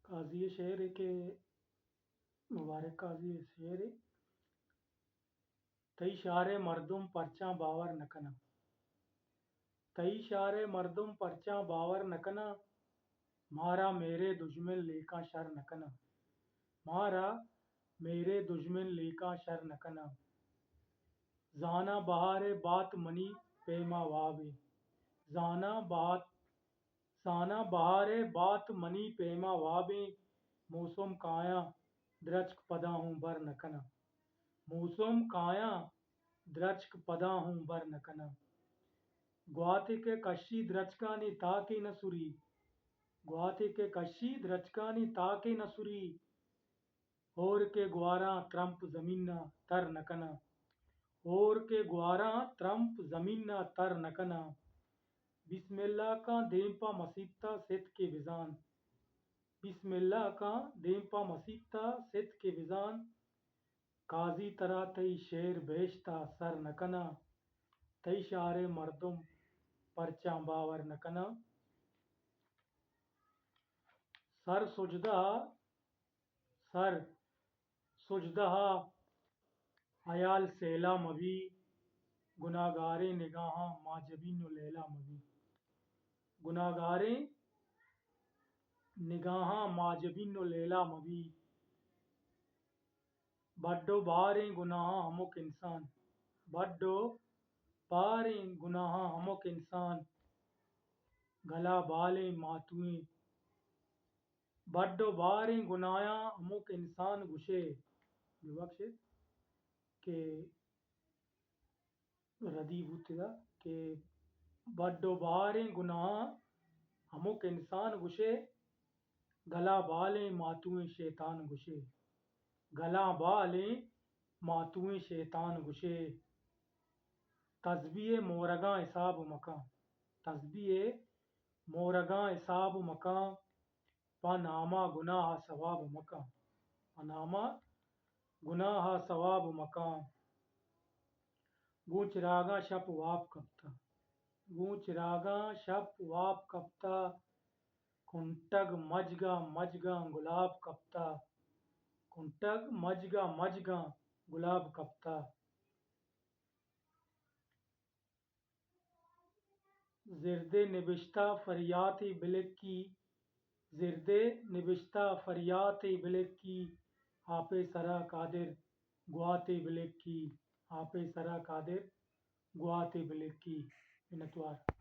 قاضی شعر ہے کہ مبارک قاضی شعر ہے تئی شعر مردم پرچاں باور نہ کنا تئی شعر مردم پرچاں باور نہ کنا مارا میرے دشمن لیکاں شر نہ کنا مارا میرے دشمن لیکاں شر نہ کنا زانا بہار بات منی پیما وابے زانا بہار بات منی پیما وابے موسم کایا درچک پدا ہوں بر نہ کنا موسم کایا درچک پدا ہوں بر نہ کنا گواتے کے کشی درچکانی تاکہ نہ سری گواتے کے کشی درچکانی تاکہ نہ سری اور کے گواراں ترمپ زمین تر نہ کنا اور کے گواراں ترمپ زمین تر نہ کنا بسم اللہ کا دیمپا مسیطہ ست کے وزان بسم اللہ کا دیمپا مسیطہ ست کے وزان قاضی ترا تئی شعر بیشتا سر نہ کنا تئی شعر مردم پرچاں باور نہ کنا سر سجدہ حیال سیلا مبی گناہگاریں نگاہاں ماجبین و لیلا مبی گناہگاریں نگاہاں ماجبین و لیلا مبی بڈو باریں گناہاں ہمک انسان بڈو باریں گناہاں ہمک انسان گلا بالیں ماتوئیں بڈو باریں گناہاں ہمک انسان گشے ببخشید کہ ردی بوتدا کہ بڈو باریں گناہاں ہمک انسان گشے گلا بالیں ماتوئیں شیطان گشے گلا بالیں ماتوئیں شیطان گشے تسبیح مورگاں حساب مکاں تسبیح مورگاں حساب مکاں پنامہ گناہ ثواب مکاں پنامہ گناہ ثواب مکاں گوں چراغاں شپ واپ کپتا گوں چراغاں شپ واپ کپتا کنٹگ مجگاں گلاب کپتا کنٹگ مجگاں گلاب کپتا زردِ نبشتہ فریاط بلک کی زردِ نبشتہ فریاط بلک کی آپ سرا قادر گواتے بلک کی آپ سرا قادر گواتے بلک کی منتوار